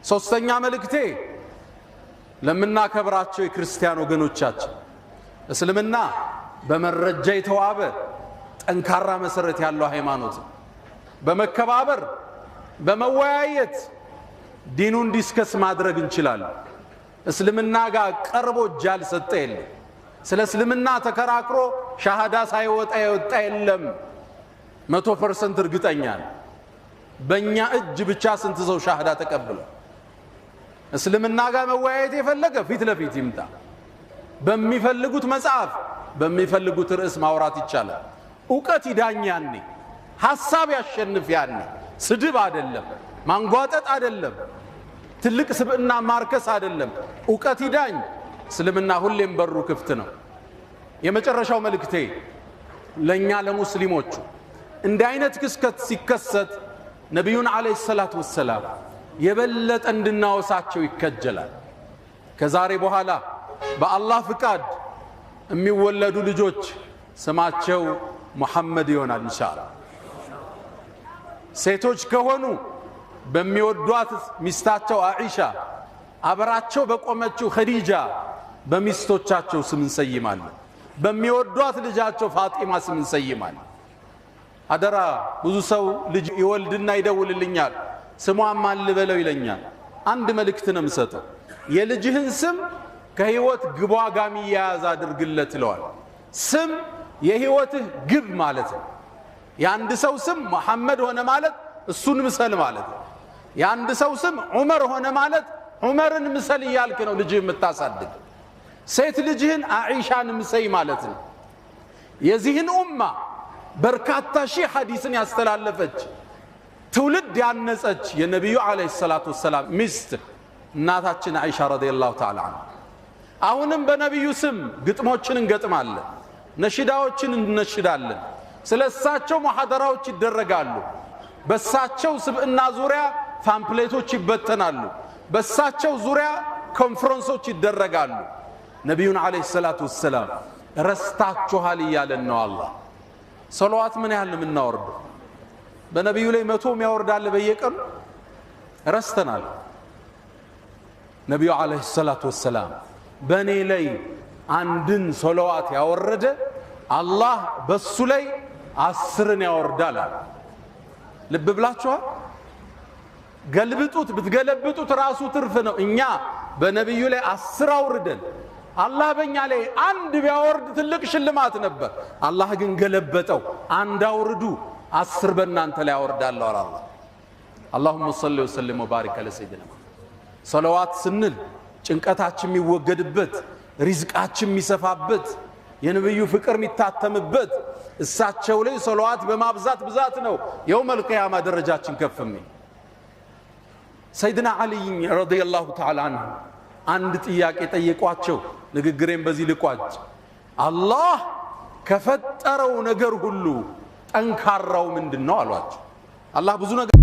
ሶስተኛ መልእክቴ ለምናከብራቸው የክርስቲያን ወገኖቻችን እስልምና በመረጃ የተዋበ ጠንካራ መሰረት ያለው ሃይማኖት በመከባበር በመወያየት ዲኑን ዲስከስ ማድረግ እንችላለን። እስልምና ጋር ቀርቦ ጃል ሰጠ የለም። ስለ እስልምና ተከራክሮ ሻሃዳ ሳይወጣ የወጣ የለም። 100% እርግጠኛ ነኝ። በእኛ እጅ ብቻ ስንት ሰው ሻሃዳ ተቀበለ? እስልምና ጋር መወያየት የፈለገ ፊት ለፊት ይምጣ። በሚፈልጉት መጽሐፍ በሚፈልጉት ርዕስ ማውራት ይቻላል። ዕውቀት ይዳኝ ያኔ፣ ሐሳብ ያሸንፍ ያኔ። ስድብ አይደለም፣ ማንጓጠጥ አይደለም፣ ትልቅ ስብዕና ማርከስ አይደለም። ዕውቀት ይዳኝ። እስልምና ሁሌም በሩ ክፍት ነው። የመጨረሻው መልእክቴ ለኛ ለሙስሊሞች እንደ አይነት ክስከት ሲከሰት ነብዩን አለይሂ ሰላቱ ወሰላም የበለጠ እንድናወሳቸው ይከጀላል። ከዛሬ በኋላ በአላህ ፍቃድ የሚወለዱ ልጆች ስማቸው ሙሐመድ ይሆናል ኢንሻአላህ። ሴቶች ከሆኑ በሚወዷት ሚስታቸው አኢሻ፣ አብራቸው በቆመችው ኸዲጃ በሚስቶቻቸው ስም እንሰይማለን። በሚወዷት ልጃቸው ፋጢማ ስም እንሰይማለን። አደራ ብዙ ሰው ልጅ ይወልድና ይደውልልኛል፣ ስሟን ማን ልበለው ይለኛል። አንድ መልእክት ነው የምሰጠው፣ የልጅህን ስም ከህይወት ግቧ ጋር የሚያያዝ አድርግለት ይለዋል። ስም የህይወትህ ግብ ማለት ነው። የአንድ ሰው ስም መሐመድ ሆነ ማለት እሱን ምሰል ማለት ነው። የአንድ ሰው ስም ዑመር ሆነ ማለት ዑመርን ምሰል እያልክ ነው ልጅህ የምታሳድግ። ሴት ልጅህን አኢሻን ምሰይ ማለት ነው። የዚህን ኡማ በርካታ ሺህ ሐዲስን ያስተላለፈች ትውልድ ያነጸች የነብዩ አለይሂ ሰላቱ ወሰላም ሚስት እናታችን አኢሻ ረዲየላሁ ተዓላ ዐንሃ። አሁንም በነብዩ ስም ግጥሞችን እንገጥማለን፣ ነሽዳዎችን እንነሽዳለን። ስለሳቸው ሙሐደራዎች ይደረጋሉ። በሳቸው ስብዕና ዙሪያ ፓምፕሌቶች ይበተናሉ። በሳቸው ዙሪያ ኮንፈረንሶች ይደረጋሉ። ነብዩን አለይሂ ሰላቱ ወሰላም ረስታችኋል እያለን ነው አላህ። ሰለዋት ምን ያህል የምናወርደው? በነብዩ ላይ 100 ያወርዳል በየቀኑ። ረስተናል። ነብዩ አለይሂ ሰላቱ ወሰላም በእኔ ላይ አንድን ሰለዋት ያወረደ አላህ በሱ ላይ 10 ያወርዳል። ልብ ብላችኋል? ገልብጡት፣ ብትገለብጡት ራሱ ትርፍ ነው። እኛ በነብዩ ላይ 10 አውርደን አላህ በእኛ ላይ አንድ ቢያወርድ ትልቅ ሽልማት ነበር። አላህ ግን ገለበጠው። አንድ አውርዱ 10 በእናንተ ላይ ያወርዳለሁ አለ አላህ። اللهم صل وسلم وبارك على سيدنا ሰለዋት ስንል ጭንቀታችን የሚወገድበት፣ ሪዝቃችን የሚሰፋበት፣ የነብዩ ፍቅር የሚታተምበት እሳቸው ላይ ሰለዋት በማብዛት ብዛት ነው የውመል ቂያማ ደረጃችን ከፍ የሚል። ሰይድና አሊ ረዲየላሁ ተዓላ ዐንሁ አንድ ጥያቄ ጠየቋቸው። ንግግሬን በዚህ ልቋጭ። አላህ ከፈጠረው ነገር ሁሉ ጠንካራው ምንድነው አሏቸው። አላህ ብዙ ነገር